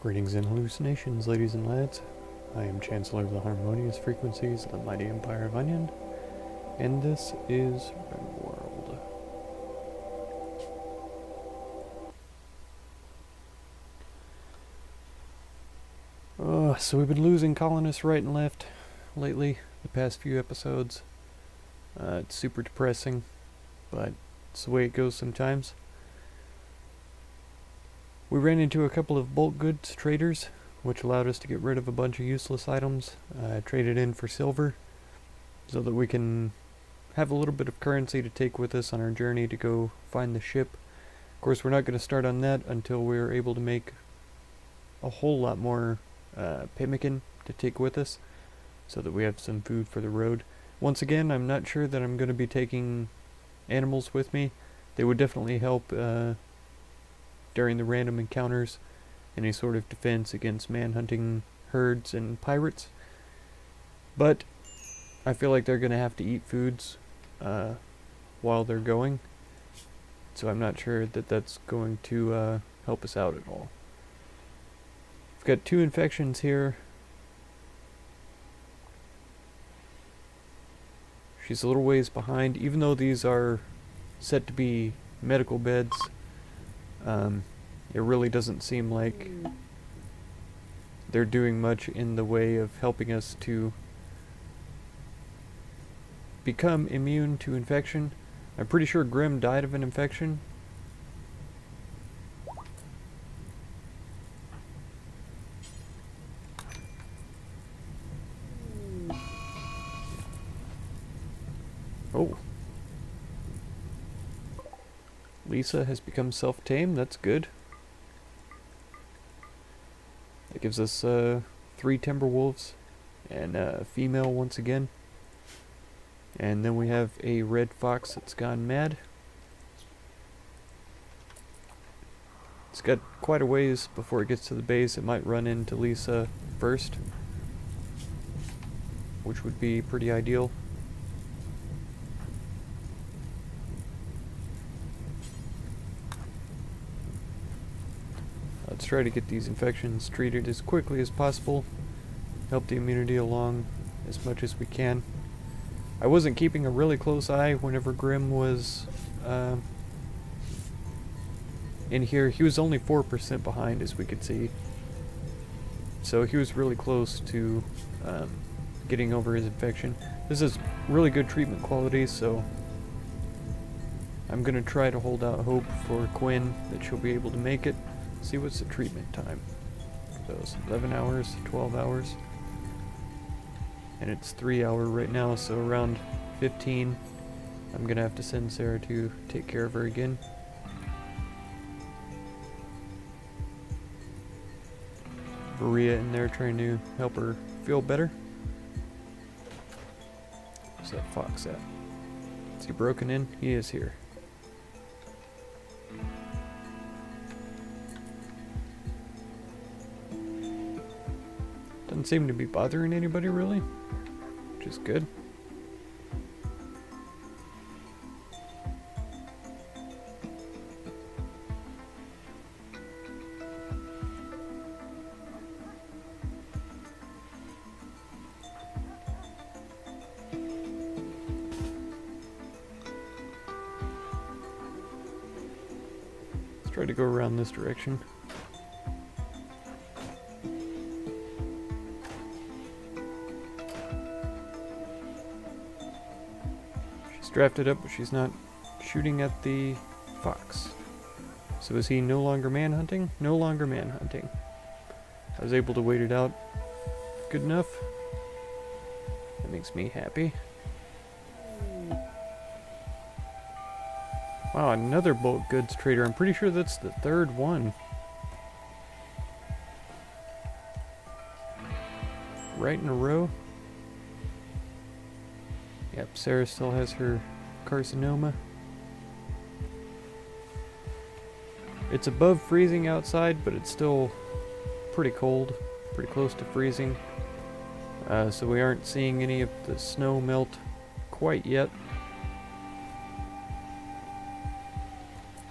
Greetings and hallucinations, ladies and lads. I am Chancellor of the Harmonious Frequencies of the Mighty Empire of Onion, and this is Rimworld. So we've been losing colonists right and left lately, the past few episodes. It's super depressing, but it's the way it goes sometimes. We ran into a couple of bulk goods traders, which allowed us to get rid of a bunch of useless items, traded in for silver, so that we can have a little bit of currency to take with us on our journey to go find the ship. Of course, we're not going to start on that until we're able to make a whole lot more pemmican to take with us, so that we have some food for the road. Once again, I'm not sure that I'm going to be taking animals with me. They would definitely help during the random encounters, any sort of defense against manhunting herds and pirates. But I feel like they're going to have to eat foods while they're going, so I'm not sure that that's going to help us out at all. We've got 2 infections here. She's a little ways behind, even though these are set to be medical beds. It really doesn't seem like they're doing much in the way of helping us to become immune to infection. I'm pretty sure Grim died of an infection. Oh. Lisa has become self-tamed, that's good. That gives us 3 timber wolves and a female once again. And then we have a red fox that's gone mad. It's got quite a ways before it gets to the base. It might run into Lisa first, which would be pretty ideal. Let's try to get these infections treated as quickly as possible. Help the immunity along as much as we can. I wasn't keeping a really close eye whenever Grim was in here. He was only 4% behind, as we could see. So he was really close to getting over his infection. This is really good treatment quality, so I'm going to try to hold out hope for Quinn that she'll be able to make it. See what's the treatment time. Those 11 hours, 12 hours. And it's 3 hour right now, so around 15. I'm gonna have to send Sarah to take care of her again. Maria in there trying to help her feel better. Where's that fox at? Is he broken in? He is here. Doesn't seem to be bothering anybody really, which is good. Let's try to go around this direction. Drafted up, but she's not shooting at the fox. So is he no longer manhunting? No longer manhunting. I was able to wait it out good enough. That makes me happy. Wow, another bulk goods trader. I'm pretty sure that's the 3rd one. Right in a row. Yep, Sarah still has her carcinoma. It's above freezing outside, but it's still pretty cold, pretty close to freezing. So we aren't seeing any of the snow melt quite yet.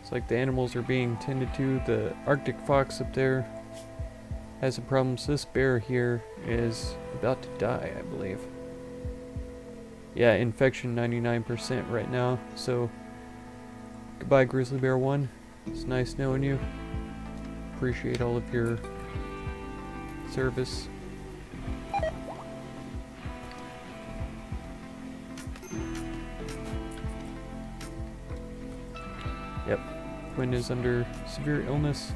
It's like the animals are being tended to. The Arctic fox up there has some problems. This bear here is about to die, I believe. Yeah, infection 99% right now, so goodbye Grizzly Bear 1. It's nice knowing you. Appreciate all of your service. Yep, Quinn is under severe illness.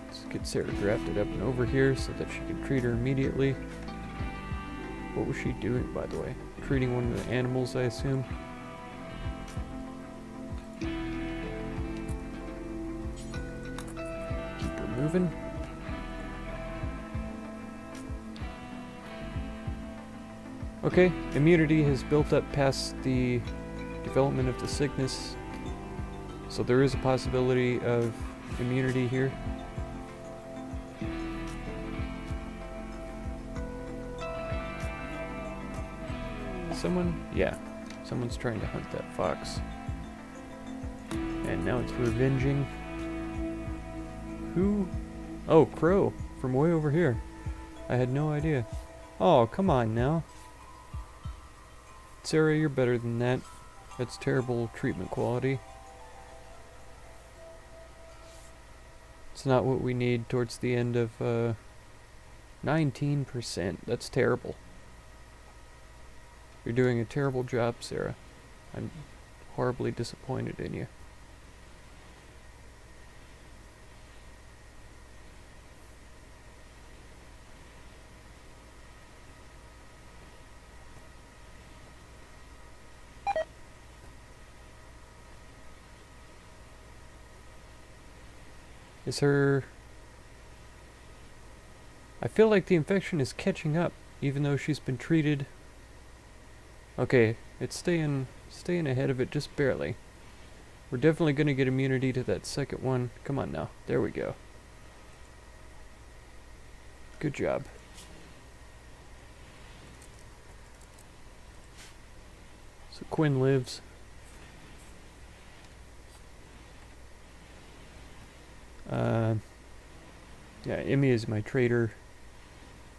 Let's get Sarah drafted up and over here so that she can treat her immediately. What was she doing, by the way? Treating one of the animals, I assume. Keep her moving. Okay, immunity has built up past the development of the sickness, so there is a possibility of immunity here. Someone? Yeah, someone's trying to hunt that fox. And now it's revenging. Who? Oh, Crow, from way over here. I had no idea. Oh, come on now. Sarah, you're better than that. That's terrible treatment quality. It's not what we need towards the end of 19%. That's terrible. You're doing a terrible job, Sarah. I'm horribly disappointed in you. Is her... I feel like the infection is catching up, even though she's been treated. Okay, it's staying ahead of it just barely. We're definitely going to get immunity to that second one. Come on now. There we go. Good job. So Quinn lives. Yeah, Emmy is my trader.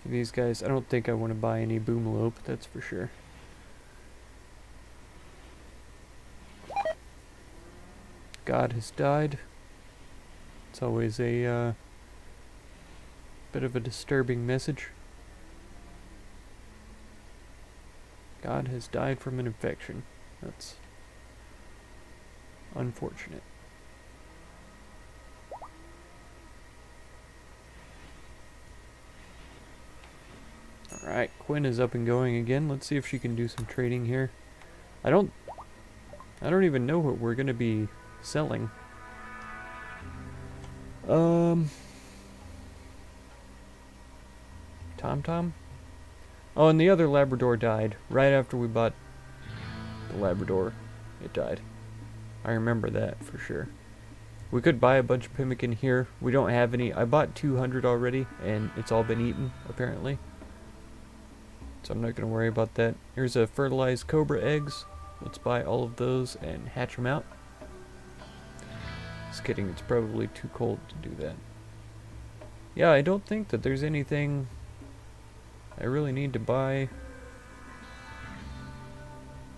For these guys, I don't think I want to buy any boomalope, that's for sure. God has died. It's always a bit of a disturbing message. God has died from an infection. That's unfortunate. Alright, Quinn is up and going again. Let's see if she can do some trading here. I don't even know what we're gonna be selling. Tom? Oh, and the other Labrador died. Right after we bought the Labrador, it died. I remember that for sure. We could buy a bunch of pemmican here. We don't have any. I bought 200 already, and it's all been eaten, apparently. So I'm not going to worry about that. Here's a fertilized cobra eggs. Let's buy all of those and hatch them out. Just kidding, it's probably too cold to do that. Yeah, I don't think that there's anything I really need to buy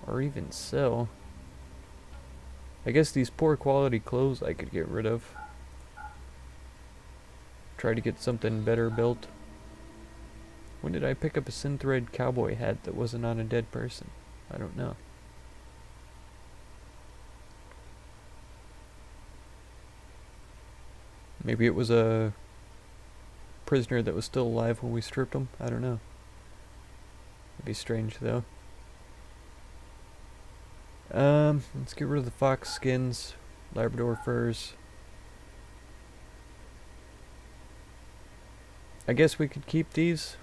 or even sell. I guess these poor quality clothes I could get rid of. Try to get something better built. When did I pick up a synthread cowboy hat that wasn't on a dead person? I don't know. Maybe it was a prisoner that was still alive when we stripped him. I don't know. It'd be strange though. Let's get rid of the fox skins, Labrador furs. I guess we could keep these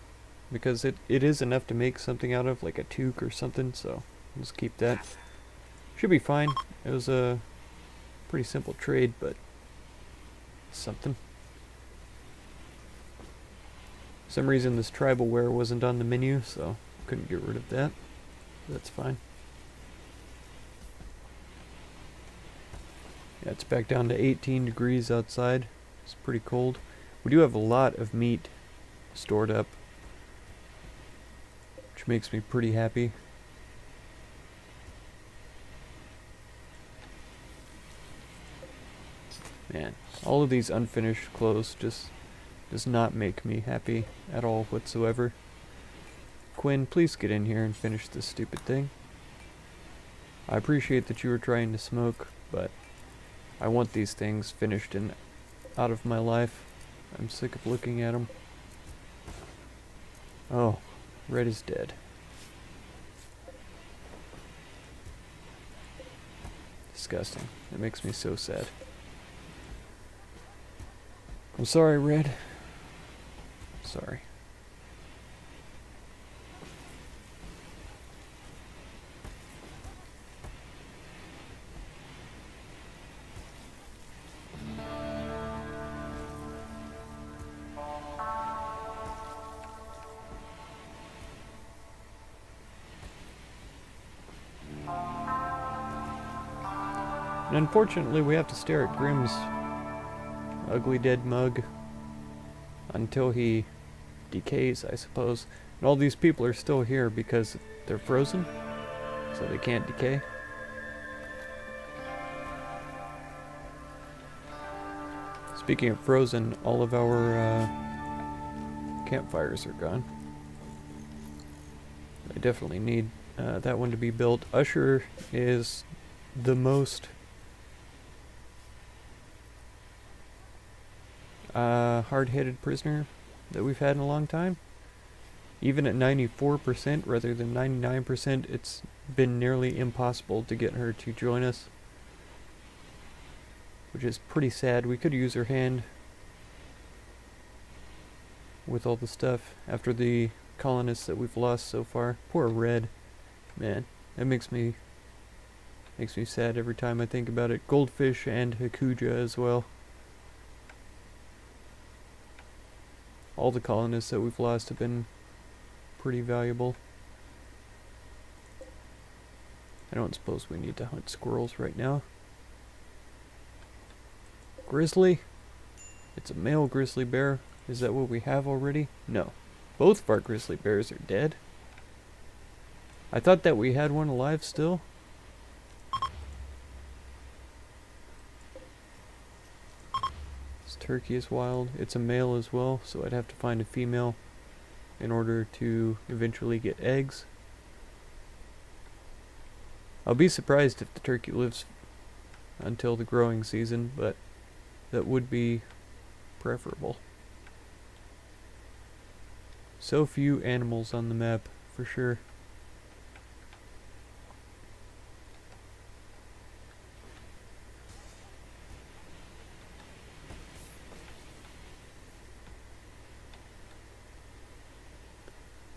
because it is enough to make something out of, like a toque or something, so let's keep that. Should be fine. It was a pretty simple trade, but something. For some reason this tribal wear wasn't on the menu, so couldn't get rid of that. That's fine. Yeah, it's back down to 18 degrees outside, It's pretty cold. We do have a lot of meat stored up, which makes me pretty happy. Man, all of these unfinished clothes just does not make me happy at all whatsoever. Quinn, please get in here and finish this stupid thing. I appreciate that you were trying to smoke, but I want these things finished and out of my life. I'm sick of looking at them. Oh, Red is dead. Disgusting. That makes me so sad. I'm sorry, Red. Sorry. And unfortunately, we have to stare at Grimm's ugly dead mug until he decays, I suppose. And all these people are still here because they're frozen, so they can't decay. Speaking of frozen, all of our campfires are gone. I definitely need that one to be built. Usher is the most hard-headed prisoner that we've had in a long time. Even at 94% rather than 99%, it's been nearly impossible to get her to join us, which is pretty sad. We could use her hand with all the stuff after the colonists that we've lost so far. Poor Red. Man, that makes me sad every time I think about it. Goldfish and Hakuja as well. All the colonists that we've lost have been pretty valuable. I don't suppose we need to hunt squirrels right now. Grizzly? It's a male grizzly bear. Is that what we have already? No. Both of our grizzly bears are dead. I thought that we had one alive still. This turkey is wild. It's a male as well, so I'd have to find a female in order to eventually get eggs. I'll be surprised if the turkey lives until the growing season, but that would be preferable. So few animals on the map, for sure.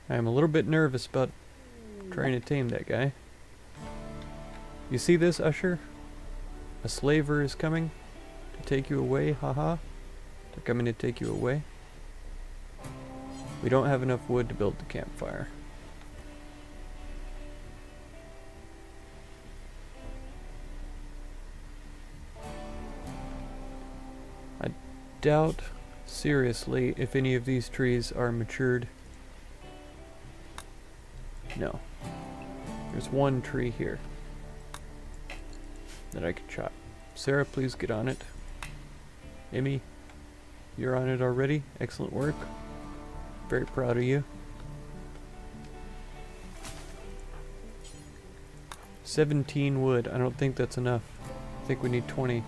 I'm a little bit nervous about trying to tame that guy. You see this, Usher? A slaver is coming to take you away, haha. They're coming to take you away. We don't have enough wood to build the campfire. I doubt seriously if any of these trees are matured. No. There's one tree here that I could chop. Sarah, please get on it. Emmy, you're on it already. Excellent work. Very proud of you. 17 wood. I don't think that's enough. I think we need 20.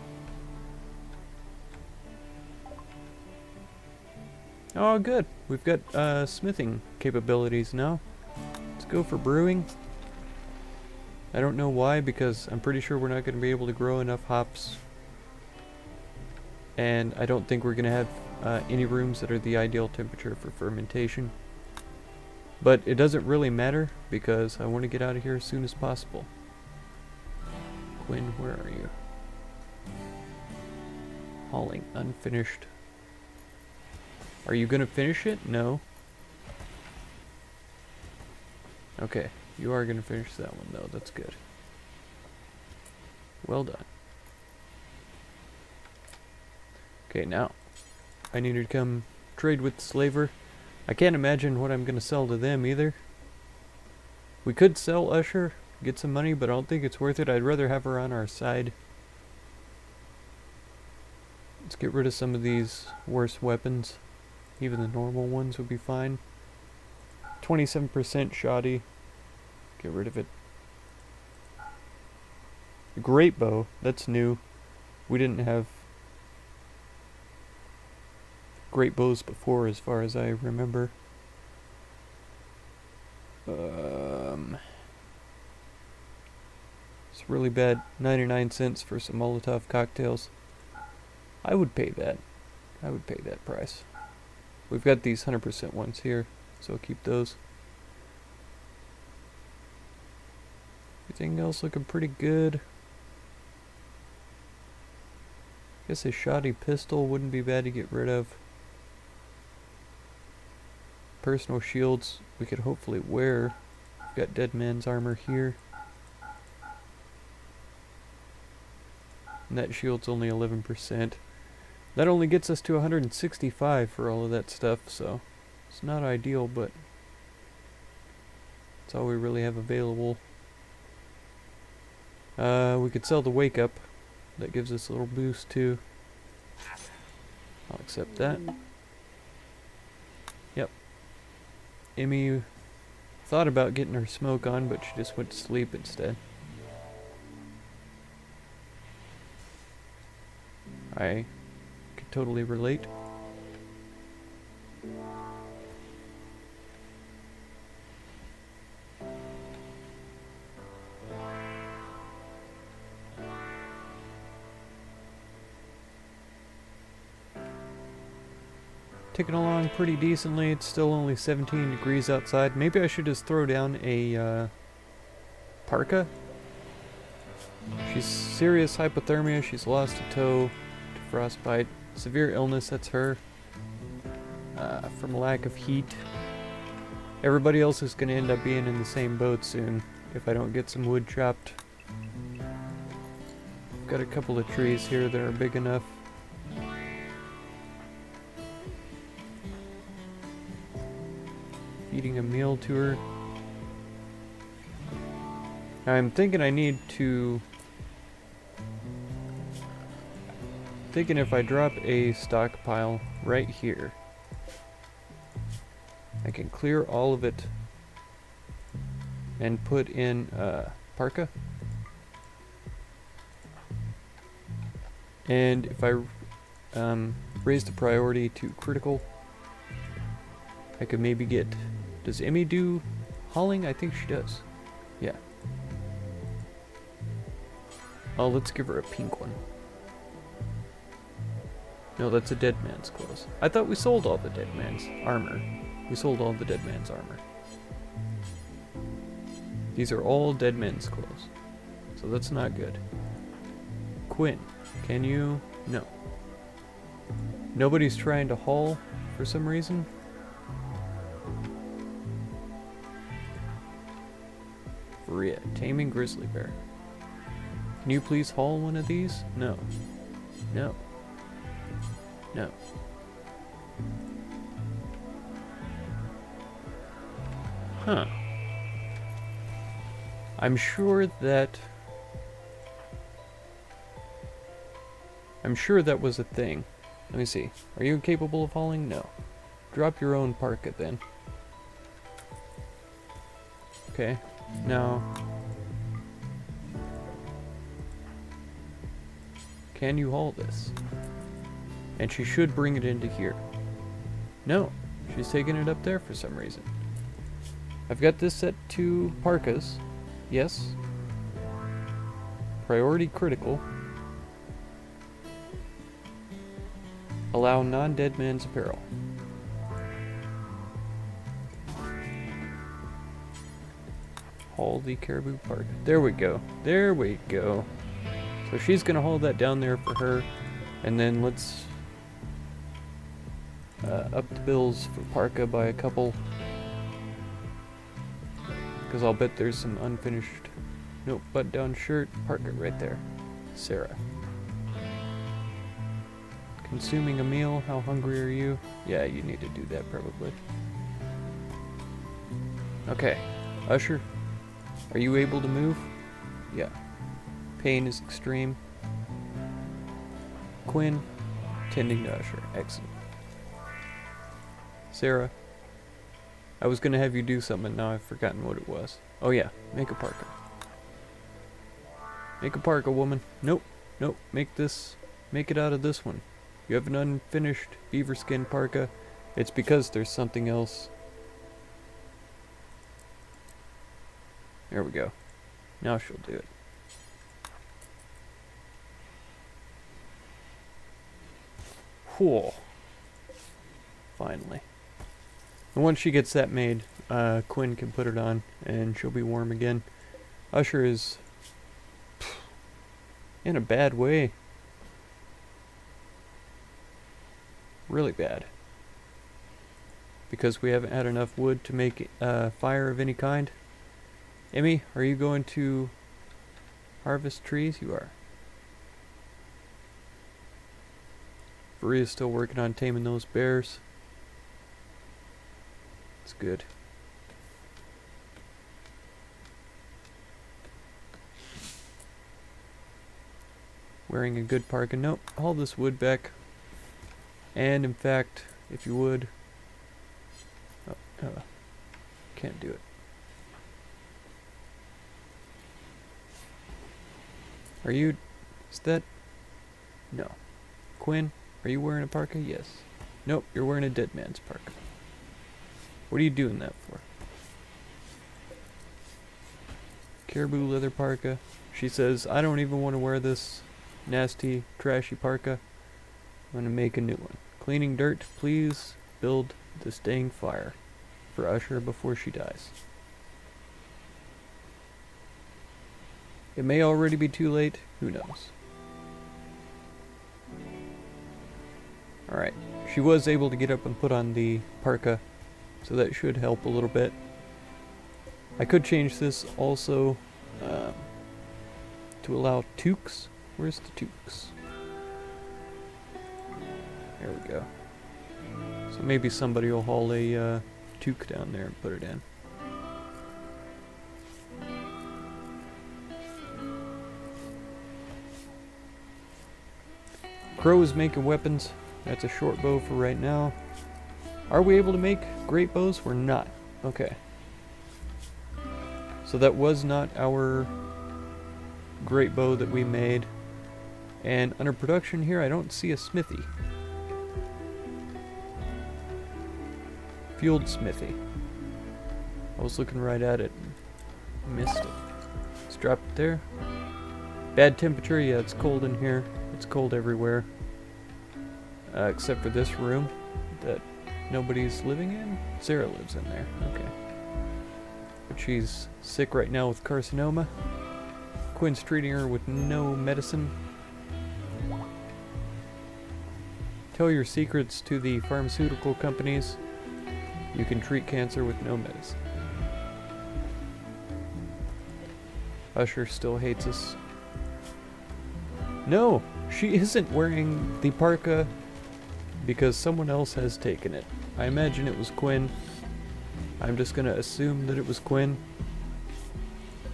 Oh, good. We've got smithing capabilities now. Let's go for brewing. I don't know why, because I'm pretty sure we're not going to be able to grow enough hops. And I don't think we're going to have any rooms that are the ideal temperature for fermentation. But it doesn't really matter, because I want to get out of here as soon as possible. Quinn, where are you? Hauling unfinished. Are you going to finish it? No. Okay, you are going to finish that one though. That's good. Well done. Okay, now I need to come trade with the slaver. I can't imagine what I'm going to sell to them either. We could sell Usher, get some money, but I don't think it's worth it. I'd rather have her on our side. Let's get rid of some of these worse weapons. Even the normal ones would be fine. 27% shoddy. Get rid of it. Great bow. That's new. We didn't have great bows before, as far as I remember. It's really bad. 99 cents for some Molotov cocktails. I would pay that. I would pay that price. We've got these 100% ones here, so I'll keep those. Everything else looking pretty good. Guess a shoddy pistol wouldn't be bad to get rid of. Personal shields we could hopefully wear. We've got dead man's armor here. And that shield's only 11%. That only gets us to 165 for all of that stuff, so it's not ideal, but it's all we really have available. We could sell the wake up. That gives us a little boost too. I'll accept that. Yep. Emmy thought about getting her smoke on, but she just went to sleep instead. I could totally relate. Ticking along pretty decently. It's still only 17 degrees outside. Maybe I should just throw down a parka. She's serious hypothermia. She's lost a toe to frostbite. Severe illness, that's her. From lack of heat. Everybody else is going to end up being in the same boat soon if I don't get some wood chopped. I've got a couple of trees here that are big enough. Feeding a meal to her. I'm thinking I need to... Thinking if I drop a stockpile right here, I can clear all of it and put in parka. And if I raise the priority to critical, I could maybe get... Does Emmy do hauling? I think she does. Yeah. Oh, let's give her a pink one. No, that's a dead man's clothes. I thought we sold all the dead man's armor. We sold all the dead man's armor. These are all dead men's clothes. So that's not good. Quinn, can you? No. Nobody's trying to haul for some reason. Faria, taming grizzly bear. Can you please haul one of these? No. No. No. Huh. I'm sure that was a thing. Let me see. Are you capable of hauling? No. Drop your own parka then. Okay. Now, can you haul this? And she should bring it into here. No, she's taking it up there for some reason. I've got this set to parkas. Yes. Priority critical. Allow non-dead man's apparel. Haul the caribou parka. There we go. There we go. So she's gonna hold that down there for her. And then let's up the bills for parka by a couple. Because I'll bet there's some unfinished... Nope, button-down shirt. Parka right there. Sarah. consuming a meal. How hungry are you? Yeah, you need to do that probably. Okay. Usher, are you able to move? Yeah. Pain is extreme. Quinn, tending to Usher. Excellent. Sarah, I was gonna have you do something, now I've forgotten what it was. Oh yeah, make a parka. Make a parka, woman. Nope, nope, make it out of this one. You have an unfinished beaver skin parka. It's because there's something else. There we go. Now she'll do it. Whoa. Finally. And once she gets that made, Quinn can put it on and she'll be warm again. Usher is in a bad way. Really bad. Because we haven't had enough wood to make fire of any kind. Emmy, are you going to harvest trees? You are. Maria's still working on taming those bears. It's good. Wearing a good parka. Nope, haul this wood back. And in fact, if you would... can't do it. Are you... is that... no. Quinn, are you wearing a parka? Yes. Nope, you're wearing a dead man's parka. What are you doing that for? Caribou leather parka. She says, I don't even want to wear this nasty, trashy parka. I'm gonna make a new one. Cleaning dirt, please build this dang fire for Usher before she dies. It may already be too late, who knows. Alright, she was able to get up and put on the parka, so that should help a little bit. I could change this also to allow toques. Where's the toques? There we go. So maybe somebody will haul a toque down there and put it in. Crow is making weapons. That's a short bow for right now. Are we able to make great bows? We're not. Okay. So that was not our great bow that we made. And under production here, I don't see a smithy. Fueled smithy. I was looking right at it and missed it. Let's drop it there. Bad temperature, yeah, it's cold in here. It's cold everywhere. Except for this room that nobody's living in. Sarah lives in there, okay. But she's sick right now with carcinoma. Quinn's treating her with no medicine. Tell your secrets to the pharmaceutical companies. You can treat cancer with no medicine. Usher still hates us. No, she isn't wearing the parka because someone else has taken it. I imagine it was Quinn. I'm just gonna assume that it was Quinn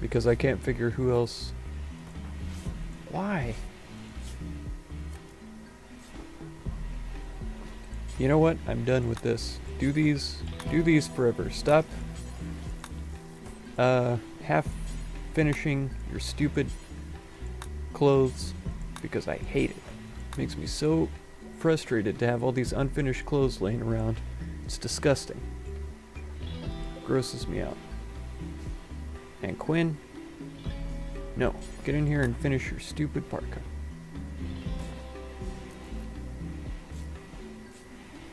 because I can't figure who else. Why? You know what? I'm done with this. Do these forever. Stop half finishing your stupid clothes because I hate it. It makes me so frustrated to have all these unfinished clothes laying around. It's disgusting. Grosses me out. And Quinn, no, get in here and finish your stupid parka.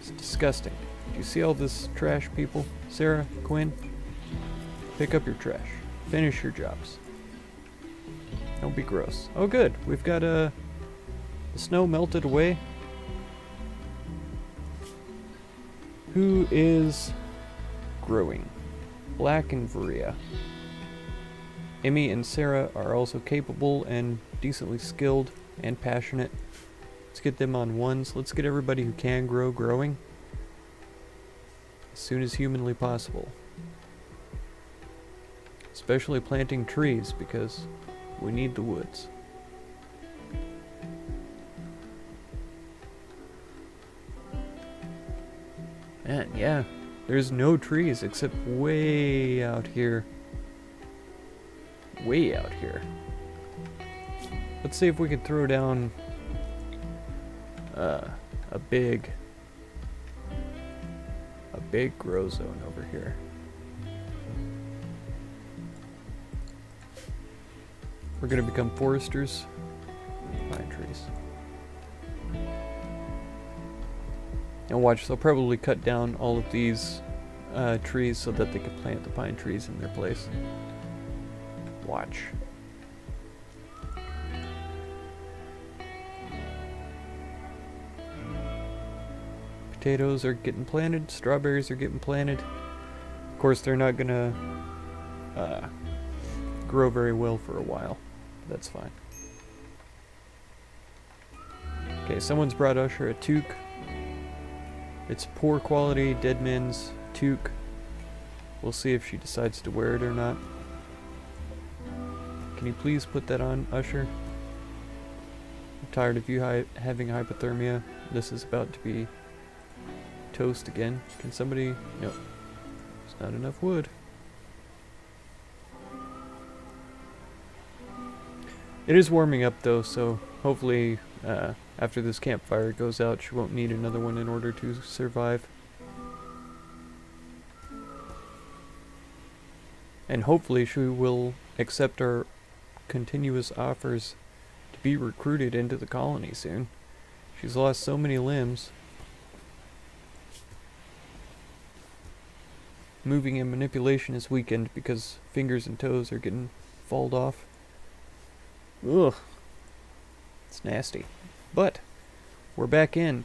It's disgusting. Do you see all this trash, people? Sarah, Quinn, pick up your trash. Finish your jobs. Don't be gross. Oh good, we've got the snow melted away. Who is growing? Black and Varia. Emmy and Sarah are also capable and decently skilled and passionate. Let's get them on ones. Let's get everybody who can grow growing as soon as humanly possible. Especially planting trees, because we need the woods. Man, yeah, there's no trees except way out here. Way out here. Let's see if we could throw down a big grow zone over here. We're gonna become foresters. Pine trees. And watch, they'll probably cut down all of these trees so that they can plant the pine trees in their place. Watch. Potatoes are getting planted, strawberries are getting planted. Of course, they're not gonna grow very well for a while. That's fine. Okay, someone's brought Usher a toque. It's poor quality, dead men's toque. We'll see if she decides to wear it or not. Can you please put that on, Usher? I'm tired of you having hypothermia. This is about to be toast again. Can somebody... No. There's not enough wood. It is warming up though, so hopefully after this campfire goes out, she won't need another one in order to survive. And hopefully she will accept our continuous offers to be recruited into the colony soon. She's lost so many limbs. Moving and manipulation is weakened because fingers and toes are getting falled off. Ugh. It's nasty. But we're back in.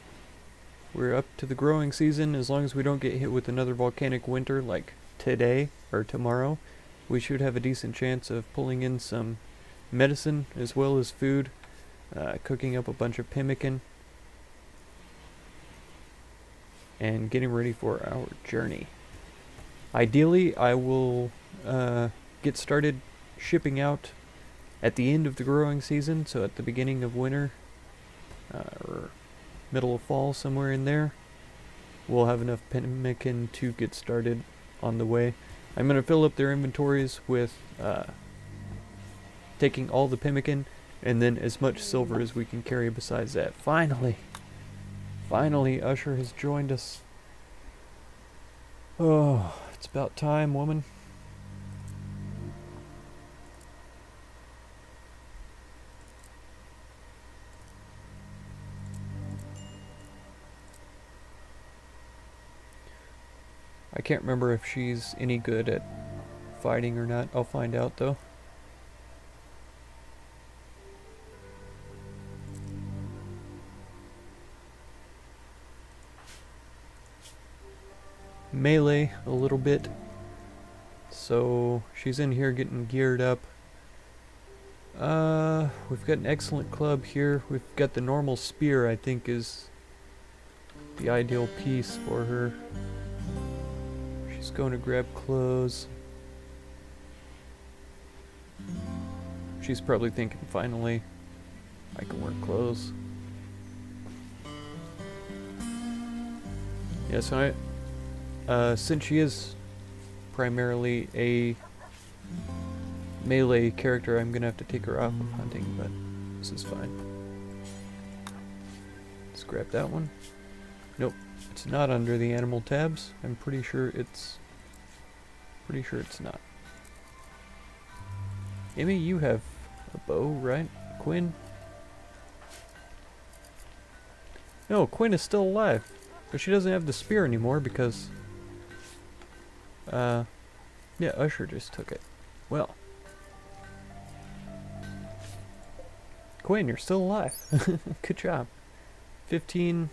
We're up to the growing season. As long as we don't get hit with another volcanic winter like today or tomorrow, we should have a decent chance of pulling in some medicine as well as food, cooking up a bunch of pemmican, and getting ready for our journey. Ideally, I will get started shipping out at the end of the growing season, so at the beginning of winter, or middle of fall, somewhere in there, we'll have enough pemmican to get started on the way. I'm going to fill up their inventories with taking all the pemmican, and then as much silver as we can carry besides that. Finally! Finally, Usher has joined us. Oh, it's about time, woman. I can't remember if she's any good at fighting or not. I'll find out though. Melee a little bit. So she's in here getting geared up. We've got an excellent club here. We've got the normal spear, I think is the ideal piece for her. She's going to grab clothes. She's probably thinking, finally, I can wear clothes. Yeah, so since she is primarily a melee character, I'm gonna have to take her off of hunting, but this is fine. Let's grab that one. Nope. It's not under the animal tabs. I'm pretty sure it's not. Emmy, you have a bow, right? Quinn? No, Quinn is still alive. But she doesn't have the spear anymore because yeah, Usher just took it. Well. Quinn, you're still alive. Good job. 15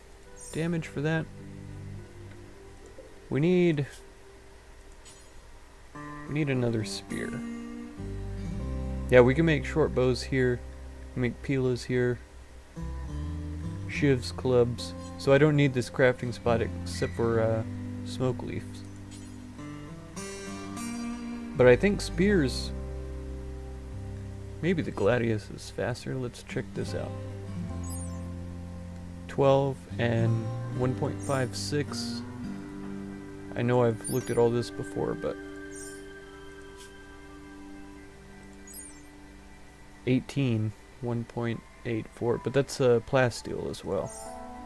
damage for that. We need another spear. Yeah, we can make short bows here. We can make pilas here. shivs, clubs. So I don't need this crafting spot except for smoke leaves. But I think spears... Maybe the gladius is faster. Let's check this out. 12 and 1.56. I know I've looked at all this before, but 18, 1.84, but that's a plasteel as well.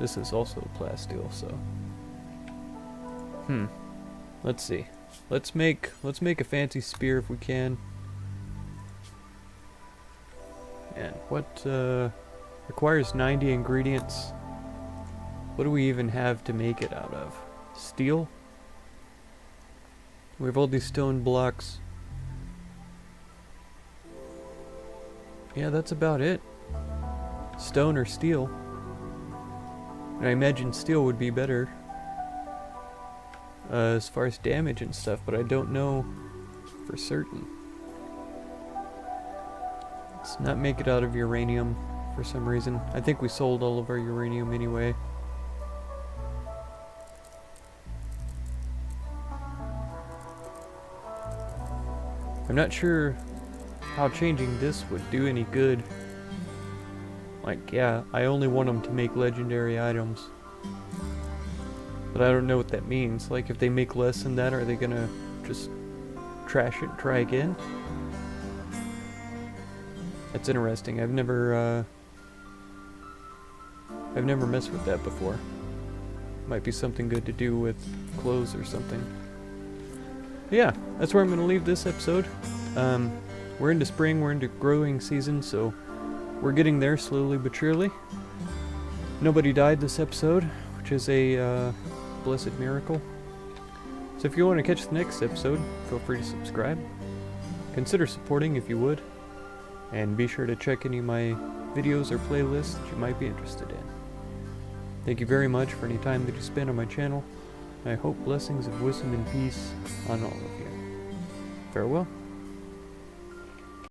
This is also a plasteel, so let's see. Let's make a fancy spear if we can. And what requires 90 ingredients. What do we even have to make it out of? Steel? We have all these stone blocks. Yeah, that's about it. Stone or steel. And I imagine steel would be better as far as damage and stuff, but I don't know for certain. Let's not make it out of uranium for some reason. I think we sold all of our uranium anyway. I'm not sure how changing this would do any good. Like, yeah, I only want them to make legendary items. But I don't know what that means. Like, if they make less than that, are they gonna just trash it and try again? That's interesting. I've never messed with that before. Might be something good to do with clothes or something. Yeah, that's where I'm gonna leave this episode. We're into spring, we're into growing season, so we're getting there slowly but surely. Nobody died this episode, which is a blessed miracle. So if you want to catch the next episode, feel free to subscribe. Consider supporting if you would. And be sure to check any of my videos or playlists that you might be interested in. Thank you very much for any time that you spend on my channel. I hope blessings of wisdom and peace on all of you. Farewell.